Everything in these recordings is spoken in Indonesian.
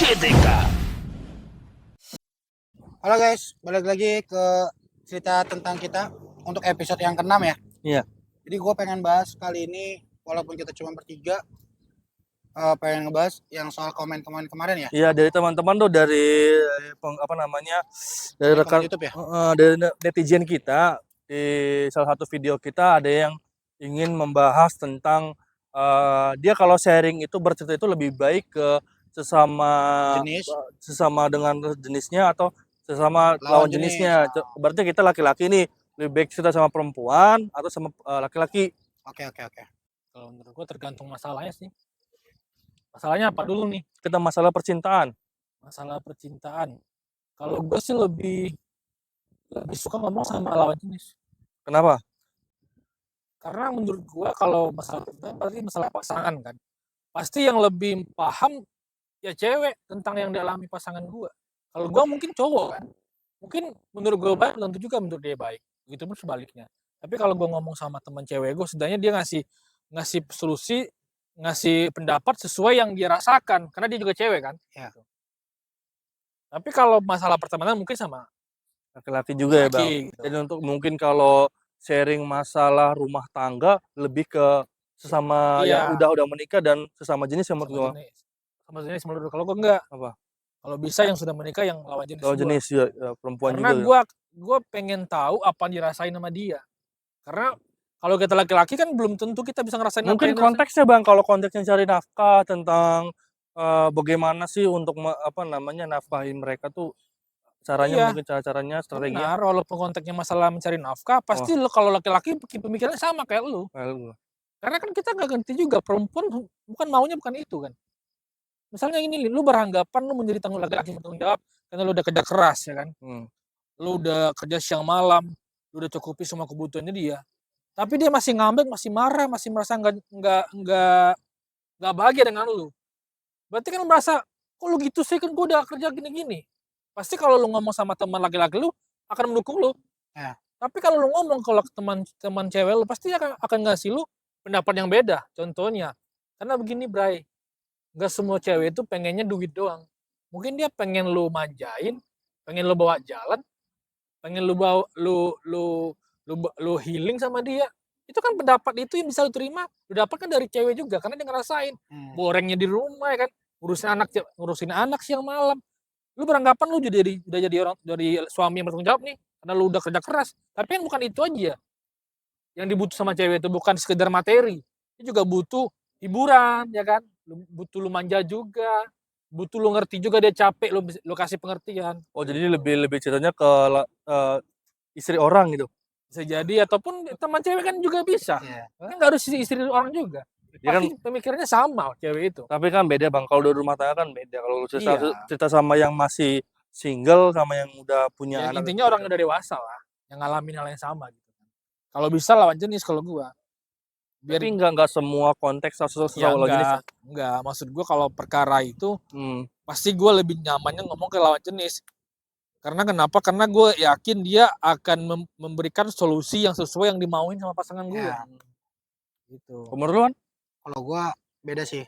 GTK. Halo guys, balik lagi ke cerita tentang kita untuk episode yang ke-6 ya. Iya. Jadi gue pengen bahas kali ini, walaupun kita cuma bertiga, pengen ngebahas yang soal komen-komen kemarin ya. Iya, dari teman-teman tuh dari dari rekan YouTube ya. dari netizen kita di salah satu video kita ada yang ingin membahas tentang dia kalau sharing itu bercerita itu lebih baik ke sesama dengan jenisnya atau sesama lawan jenisnya. Berarti kita laki-laki nih lebih baik cerita sama perempuan atau sama laki-laki. Oke. Kalau menurut gue tergantung masalahnya sih. Masalahnya apa dulu nih? Kita masalah percintaan. Masalah percintaan. Kalau gue sih lebih suka ngomong sama lawan jenis. Kenapa? Karena menurut gue kalau masalah percintaan berarti masalah pasangan kan. Pasti yang lebih paham ya cewek tentang yang dialami pasangan gue. Kalau gue mungkin cowok kan. Mungkin menurut gue baik, tentu juga menurut dia baik. Begitupun sebaliknya. Tapi kalau gue ngomong sama teman cewek gue, setidaknya dia ngasih solusi, ngasih pendapat sesuai yang dia rasakan. Karena dia juga cewek kan. Ya. Tapi kalau masalah pertemanan mungkin sama Laki-laki juga ya bang. gitu. Jadi untuk mungkin kalau sharing masalah rumah tangga lebih ke sesama yang udah menikah dan sesama jenis yang menurut gue. Sama jenis menurut kalau gue enggak. Apa? Kalau bisa yang sudah menikah yang lawan jenis. Lawan jenis ya, perempuan karena juga. Karena gue pengen tahu apa yang dirasain sama dia. Karena kalau kita laki-laki kan belum tentu kita bisa ngerasain. Mungkin konteksnya bang, kalau konteksnya cari nafkah tentang bagaimana sih untuk nafkahin mereka tuh caranya, mungkin cara-caranya, strateginya. Benar, walaupun konteksnya masalah mencari nafkah, pasti lo kalau laki-laki pemikirannya sama kayak lu. Karena kan kita nggak ngerti juga perempuan maunya bukan itu kan. Misalnya ini, lu beranggapan lu menjadi laki-laki bertanggung jawab karena lu udah kerja keras ya kan. Lu udah kerja siang malam, lu udah cukupi semua kebutuhannya dia. Tapi dia masih ngambek, masih marah, masih merasa nggak bahagia dengan lu. Berarti kan lu merasa, kok lu gitu sih, kan gue udah kerja gini-gini. Pasti kalau lu ngomong sama teman laki-laki lu akan mendukung lu. Ya. Tapi kalau lu ngomong kalau teman cewek lu pasti akan ngasih lu pendapat yang beda. Contohnya, karena begini Bray, nggak semua cewek itu pengennya duit doang. Mungkin dia pengen lu manjain, pengen lu bawa jalan, pengen lu bawa lu healing sama dia. Itu kan pendapat itu yang bisa lu terima, lu dapat kan dari cewek juga karena dia ngerasain borengnya di rumah ya kan, ngurusin anak siang malam. Lu beranggapan lu udah jadi orang, dari suami yang bertanggung jawab nih karena lu udah kerja keras. Tapi kan bukan itu aja yang dibutuh sama cewek itu, bukan sekedar materi, dia juga butuh hiburan ya kan, butuh lu manja juga, butuh lu ngerti juga dia capek, lu kasih pengertian. Oh jadi lebih ceritanya ke istri orang gitu. Bisa jadi, ataupun teman cewek kan juga bisa. Kan nggak harus istri orang juga. Ya kan pemikirannya sama cewek itu. Tapi kan beda bang, kalau dari rumah tangga kan beda. Kalau cerita sama yang masih single sama yang udah punya anak. Intinya orang yang udah dewasa lah, yang ngalamin hal yang sama gitu. Kalau bisa lawan jenis kalau gua. Tapi nggak semua konteks lawan jenis. Enggak, maksud gua kalau perkara itu pasti gua lebih nyamannya ngomong ke lawan jenis. Karena kenapa? Karena gue yakin dia akan memberikan solusi yang sesuai yang dimauin sama pasangan gue. Gitu. Menurut lu kan? Kalau gue beda sih.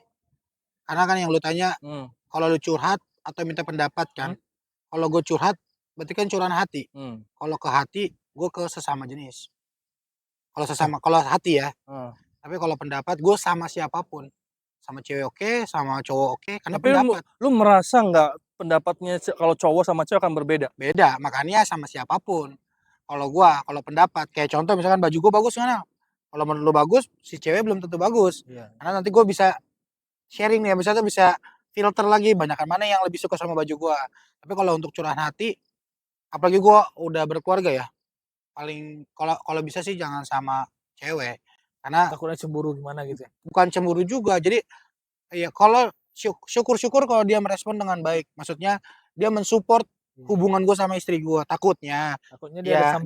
Karena kan yang lu tanya, kalau lu curhat atau minta pendapat kan. Kalau gue curhat, berarti kan curahan hati. Kalau ke hati, gue ke sesama jenis. Kalau hati ya. Tapi kalau pendapat, gue sama siapapun. Sama cewek oke, sama cowok oke. Karena tapi pendapat. Lu merasa nggak pendapatnya kalau cowok sama cewek akan berbeda? Beda, makanya sama siapapun. Kalau pendapat, kayak contoh misalkan baju gue bagus kan? Kalau menurut lu bagus, si cewek belum tentu bagus. Karena nanti gue bisa sharing nih, misalnya bisa filter lagi banyakan mana yang lebih suka sama baju gue. Tapi kalau untuk curahan hati, apalagi gue udah berkeluarga ya, paling kalau bisa sih jangan sama cewek. Karena takutnya cemburu gimana gitu ya? Bukan cemburu juga, jadi ya kalau syukur-syukur kalau dia merespon dengan baik. Maksudnya dia mensupport hubungan gue sama istri gue. Takutnya dia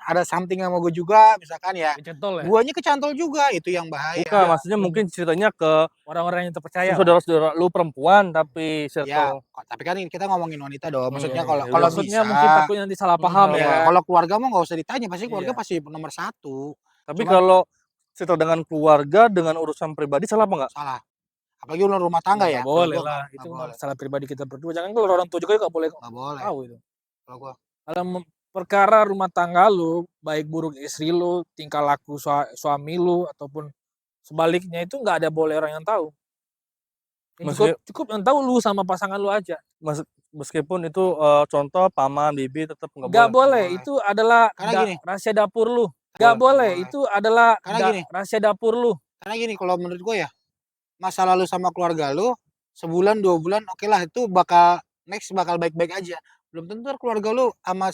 ada something sama gue juga, misalkan ya. Guanya kecantol juga, itu yang bahaya. Bukan, maksudnya mungkin ceritanya ke orang-orang yang terpercaya. Saudara-saudara lu perempuan tapi circle. Ya, tapi kan kita ngomongin wanita dong. Maksudnya kalau maksudnya bisa, mungkin takutnya nanti salah paham ya. Kalau keluarga mah nggak usah ditanya, pasti keluarga pasti nomor satu. Tapi kalau cerita dengan keluarga dengan urusan pribadi salah apa nggak? Salah. Apalagi urusan rumah tangga ya. Nggak Kalau boleh gua lah, nggak itu boleh. masalah pribadi kita berdua. Jangan kalau orang tua juga nggak boleh Nggak boleh. tahu itu. Kalau gua Kalau perkara rumah tangga lu, baik buruk istri lu, tingkah laku suami lu ataupun sebaliknya itu nggak ada boleh orang yang tahu. Yang cukup Meski cukup yang tahu lu sama pasangan lu aja. meskipun itu contoh paman, bibi tetap nggak Nggak boleh. boleh, boleh. itu adalah Karena gini, rahasia dapur lu. Nggak Boleh. boleh, boleh. itu adalah Karena gini, rahasia dapur lu. karena gini kalau menurut gua ya, masa lalu sama keluarga lu sebulan 2 bulan oke lah itu bakal next bakal baik-baik aja. Belum tentu keluarga lu sama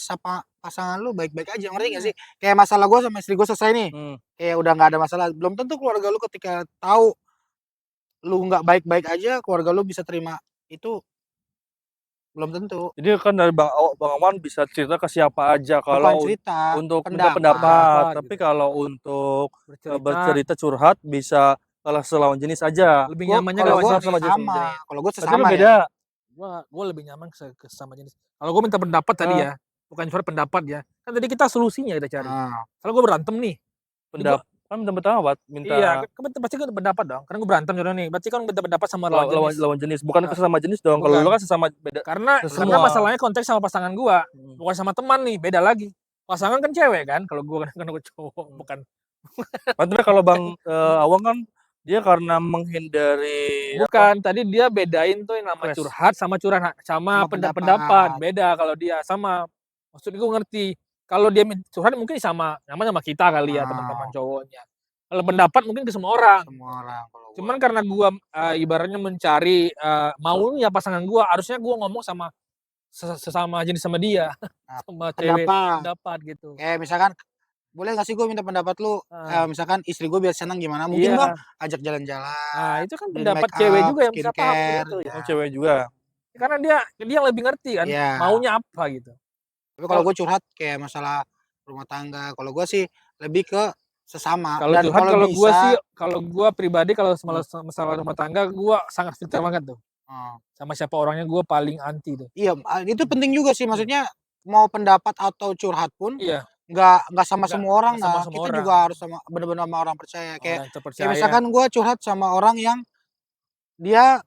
pasangan lu baik-baik aja, ngerti gak Iya. sih? Kayak masalah gua sama istri gua selesai nih, Hmm. kayak udah nggak ada masalah. Belum tentu keluarga lu ketika tahu lu nggak baik-baik aja, keluarga lu bisa terima itu belum tentu. Jadi kan dari Bang Awan bisa cerita ke siapa aja Bukan kalau cerita, untuk minta pendapat. pendapat, Pendapat, tapi gitu. kalau untuk Bercerita bercerita curhat bisa kalau selawan jenis aja. lebih Gua nyamannya kalau kalau gua sama jenis sama sama, jenis. kalau gua Berarti lu sesama ya. beda. gua lebih nyaman ke sesama jenis. Kalau gua minta pendapat tadi ya, bukan cuma pendapat ya. Kan tadi kita solusinya kita cari. Nah, Kalau gua berantem nih, Pendapat kan minta pendapat, iya, minta kan pasti kan pendapat dong. Karena gua berantem contohnya nih, berarti kan minta pendapat sama lawan lawan jenis. lawan jenis, bukan ke Nah, sesama jenis dong. Kalau bukan. lu kan sesama beda Karena semua. masalahnya konteks sama pasangan gua, Hmm. bukan sama teman nih, beda lagi. Pasangan kan cewek kan, kalau gua kan gua cowok, bukan. Tapi kalau Bang Awang kan dia karena menghindari Bukan, tadi dia bedain tuh yang nama Clash. curhat sama sama Sama pendapat. pendapat. Beda kalau dia sama. Maksud gue ngerti. Kalau dia curhat mungkin sama sama kita kali ya, teman-teman cowoknya. Kalau pendapat mungkin ke semua orang. Semua orang kalau gua. Cuman karena gua ibaratnya mencari maunya pasangan gua, harusnya gua ngomong sama sesama jenis sama dia, Nah, sama cewek pendapat. pendapat gitu. Kayak misalkan, boleh gak sih gue minta pendapat lu, misalkan istri gue biar senang gimana? Mungkin Iya. Bang ajak jalan-jalan, Nah, itu kan beliin pendapat make cewek up, juga yang bisa paham skincare, gitu ya. Oh, cewek juga. Karena dia yang lebih ngerti kan, Iya. maunya apa gitu. Tapi kalau gue curhat kayak masalah rumah tangga, kalau gue sih lebih ke sesama. Kalau Dan curhat kalau gua bisa, sih, kalau gua pribadi kalau masalah rumah tangga gua sangat filter banget tuh. Sama siapa orangnya gua paling anti tuh. iya itu penting juga sih, maksudnya mau pendapat atau curhat pun Iya, nggak sama Nggak- semua orang. nggak sama Nah, semua kita orang. juga harus sama bener-bener sama orang percaya. Kayak orang terpercaya. misalkan gue curhat sama orang yang dia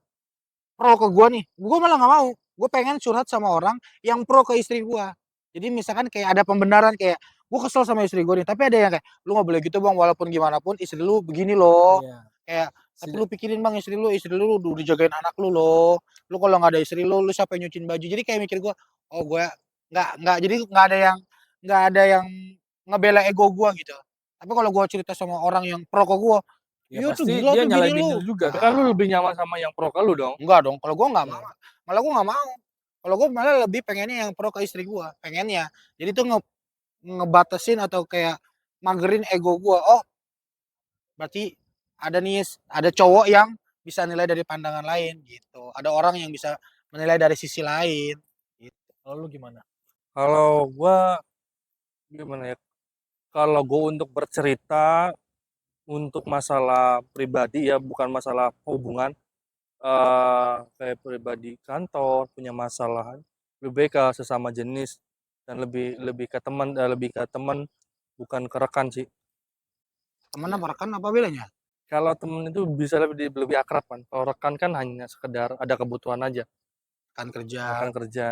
pro ke gue nih, gue malah nggak mau. Gue pengen curhat sama orang yang pro ke istri gue. Jadi misalkan kayak ada pembenaran, kayak gue kesel sama istri gue nih, tapi ada yang kayak lu nggak boleh gitu Bang, walaupun gimana pun istri lu begini loh. Iya. Kayak tapi lu pikirin Bang, istri lu udah dijagain anak lu loh. Lu kalau nggak ada istri lu siapa yang nyuciin baju? Jadi kayak mikir gue, oh gue nggak jadi nggak ada yang ngebela ego gue gitu. Tapi kalau gue cerita sama orang yang pro ke gue, Ya iya tuh pasti gila dia tuh nyalain bini lu. bini lu juga. Tapi kan lu lebih nyaman sama yang pro ke lu dong. Enggak dong, kalau gue nggak Iya. mau. Malah gue nggak mau. Kalau gue malah lebih pengennya yang pro ke istri gue, pengennya. Jadi tuh ngebatasin atau kayak magerin ego gue. Oh, berarti ada cowok yang bisa nilai dari pandangan lain gitu. Ada orang yang bisa menilai dari sisi lain. Gitu. Kalau lu gimana? Kalau gua gimana ya? Kalau gua untuk bercerita untuk masalah pribadi ya, bukan masalah hubungan, kayak pribadi kantor punya masalah, lebih baik ke sesama jenis dan lebih ke teman bukan ke rekan sih. Temen apa rekan apa bedanya? Kalau temen itu bisa lebih akrab kan. Kalau rekan kan hanya sekedar ada kebutuhan aja, Rekan kerja. rekan kerja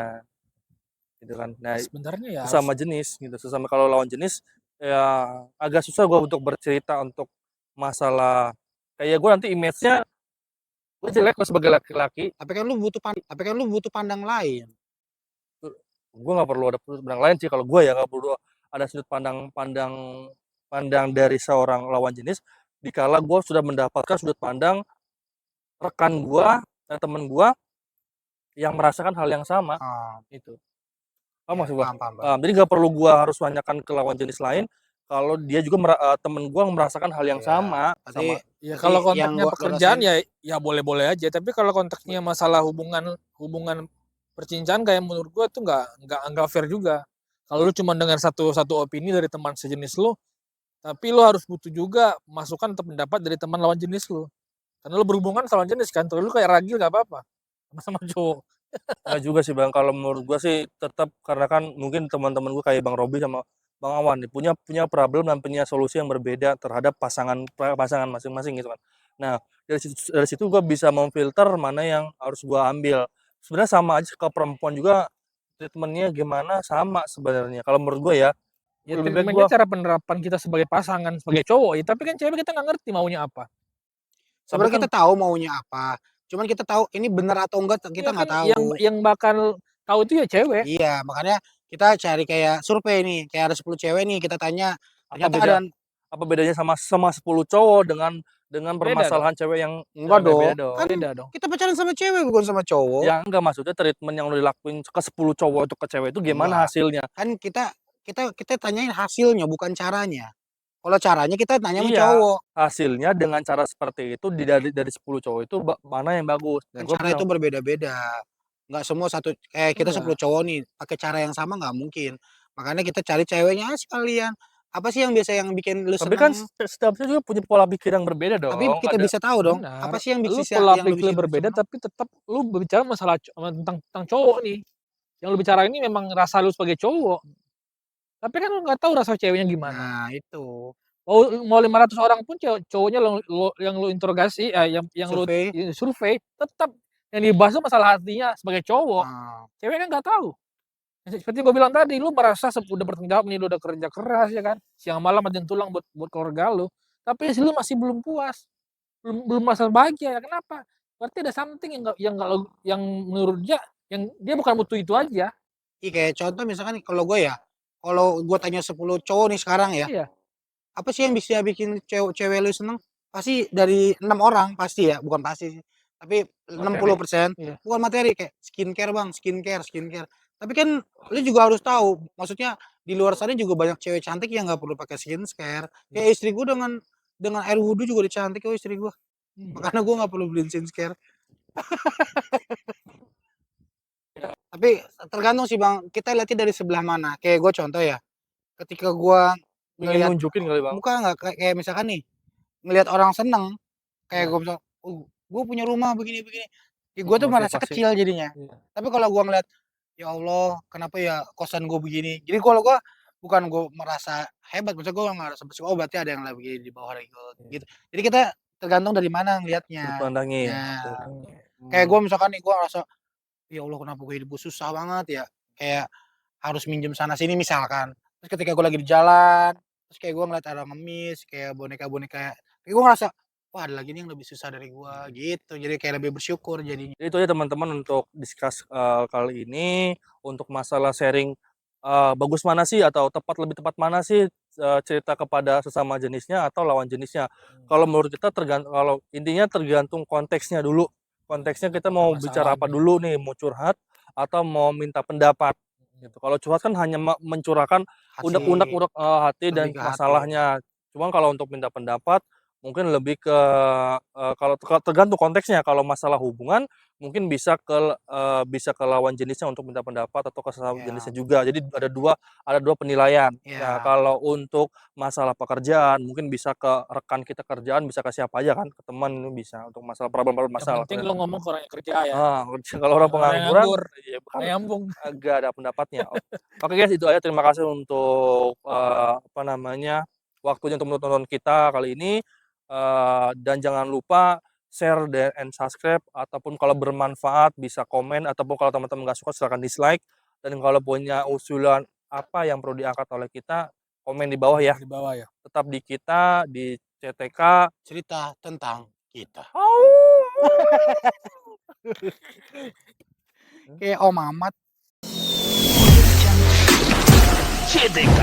gitu kan. Nah, Sebenarnya ya sesama jenis gitu. Kalau lawan jenis ya agak susah gua untuk bercerita untuk masalah kayak gue nanti image-nya gue jelek gua sebagai laki-laki. Tapi kan lu butuh pandang lain. Gue nggak perlu ada sudut pandang lain sih kalau gue ya, nggak perlu ada sudut pandang dari seorang lawan jenis dikala gue sudah mendapatkan sudut pandang rekan gue dan temen gue yang merasakan hal yang sama itu. Paham maksud gue? Paham. Jadi nggak perlu gue harus tanyakan ke lawan jenis lain kalau dia juga temen gue merasakan hal yang sama. ya kalau konteksnya gua pekerjaan ya boleh-boleh aja. Tapi kalau konteksnya masalah hubungan percintaan kayak menurut gua tuh nggak fair juga. Kalau lu cuma dengar satu opini dari teman sejenis lu, tapi lu harus butuh juga masukan atau pendapat dari teman lawan jenis lu. Karena lu berhubungan sama lawan jenis kan, terus lu kayak ragil nggak apa-apa sama cowok. Nggak juga sih Bang, kalau menurut gue sih tetap karena kan mungkin teman-teman gue kayak Bang Robi sama Bang Awan nih punya problem dan punya solusi yang berbeda terhadap pasangan masing-masing gitu kan. Nah, dari situ gue bisa memfilter mana yang harus gue ambil. Sebenarnya sama aja ke perempuan juga treatment-nya gimana, sama sebenarnya. Kalau menurut gue ya, Ya lebih baik treatment-nya gue cara penerapan kita sebagai pasangan, sebagai cowok ya, tapi kan cewek kita nggak ngerti maunya apa. tapi Sebenarnya kan kita tahu maunya apa, cuman kita tahu ini benar atau enggak kita Iya nggak kan yang tahu. yang bakal tahu itu ya cewek. Iya, makanya kita cari kayak survei nih, kayak ada 10 cewek nih kita tanya, apa ternyata beda ada apa bedanya sama 10 cowok dengan Beda dong, permasalahan cewek yang enggak beda dong, dong. kan beda dong. kita pacaran sama cewek bukan sama cowok. Ya enggak, maksudnya treatment yang lu dilakuin ke 10 cowok itu ke cewek itu gimana Enggak, hasilnya? kan kita tanyain hasilnya bukan caranya. Kalau caranya kita tanya sama Iya, cowok, hasilnya dengan cara seperti itu dari 10 cowok itu mana yang bagus? Dan kan gue cara bilang itu berbeda-beda. Enggak semua satu kita 10 Enggak. cowok nih pakai cara yang sama nggak mungkin. Makanya kita cari ceweknya sekalian. Apa sih yang biasa yang bikin lu tapi kan seneng? setiap cewek juga punya pola pikir yang berbeda Tapi dong. kita Ada bisa tahu dong, apa Benar. sih yang Lu bisa pola yang lu pikir bikin berbeda seneng? tapi tetap lu berbicara masalah tentang cowok nih. Yang lu bicara ini memang rasa lu sebagai cowok. Tapi kan lu nggak tahu rasa ceweknya gimana. Nah, itu. Mau 500 orang pun cowoknya yang lu interogasi, yang lu Survei, survei, tetap yang dibahas tuh masalah hatinya sebagai cowok. eee, Cewek kan nggak tahu. Seperti yang gue bilang tadi, lu merasa udah bertanggung jawab nih, lu udah kerja keras ya kan, siang malam matiin tulang buat keluarga lu, tapi lu masih belum puas, belum belum merasa bahagia, ya kenapa? Berarti ada something yang menurut dia, yang dia bukan butuh itu aja. kayak contoh misalkan kalau gue ya, kalau gue tanya 10 cowok nih sekarang ya, Iya, apa sih yang bisa bikin cewek lu seneng? Pasti dari 6 orang pasti ya, bukan pasti sih, tapi materi. 60% Iya. bukan materi kayak skincare Bang, skincare. Tapi kan lu juga harus tahu, maksudnya di luar sana juga banyak cewek cantik yang nggak perlu pakai skincare. Kayak istri gue dengan air wudhu juga udah cantik kok istri gue. Iya. Makanya gue nggak perlu beliin skincare. Tapi tergantung sih Bang, kita lihatnya dari sebelah mana. Kayak gue contoh ya, ketika gue ingin ngelihat nunjukin kali Bang. muka nggak kayak misalkan nih, ngelihat orang seneng, kayak Iya. gue misal, gue punya rumah begini," ya gue tuh merasa Motivasi. kecil jadinya. Iya. Tapi kalau gue ngeliat, "Ya Allah, kenapa ya kosan gue begini?" Jadi kalau gue bukan gue merasa hebat, maksudnya gue merasa bersyukur, "Oh berarti ada yang lebih di bawah dari gue," Iya. gitu. Jadi kita tergantung dari mana Sudut ngelihatnya. pandangnya ya. Nah, kayak Hmm. gue misalkan nih, gue ngerasa, "Ya Allah kenapa gue hidup gue susah banget ya?" Kayak harus minjem sana sini misalkan. Terus ketika gue lagi di jalan, terus kayak gue ngeliat orang ngemis, kayak boneka-boneka, kayak gue ngerasa, "Wah ada lagi nih yang lebih susah dari gue," gitu. Jadi kayak lebih bersyukur jadinya. Jadi itu aja teman-teman untuk discuss kali ini untuk masalah sharing bagus mana sih atau lebih tepat mana sih cerita kepada sesama jenisnya atau lawan jenisnya. Kalau menurut kita kalau intinya tergantung konteksnya dulu. Konteksnya kita mau bicara apa Permasalahannya. dulu nih, mau curhat atau mau minta pendapat gitu. Kalau curhat kan hanya mencurahkan unek-unek Hati, hati lebih dan ke hati. masalahnya. Cuman kalau untuk minta pendapat mungkin lebih ke kalau tergantung konteksnya. Kalau masalah hubungan mungkin bisa ke lawan jenisnya untuk minta pendapat atau ke sesama Iya, jenisnya juga. Jadi ada dua penilaian. Nah, iya, kalau untuk masalah pekerjaan mungkin bisa ke rekan kita kerjaan, bisa ke siapa aja kan, ke teman bisa untuk masalah problem-problem Yang masalah. penting lu ngomong ke orang yang kerja ya, Kalau orang jangan orang yang pengangguran nganggur, ya nggak nyambung. agak ada pendapatnya. Oke guys, itu aja. Terima kasih untuk apa namanya, waktunya untuk menonton kita kali ini. Dan jangan lupa share and subscribe ataupun kalau bermanfaat bisa komen ataupun kalau teman-teman nggak suka silahkan dislike dan kalau punya usulan apa yang perlu diangkat oleh kita komen di bawah ya. Di bawah ya. Tetap di kita di CTK. cerita tentang kita. Kayak Om Mamat. CTK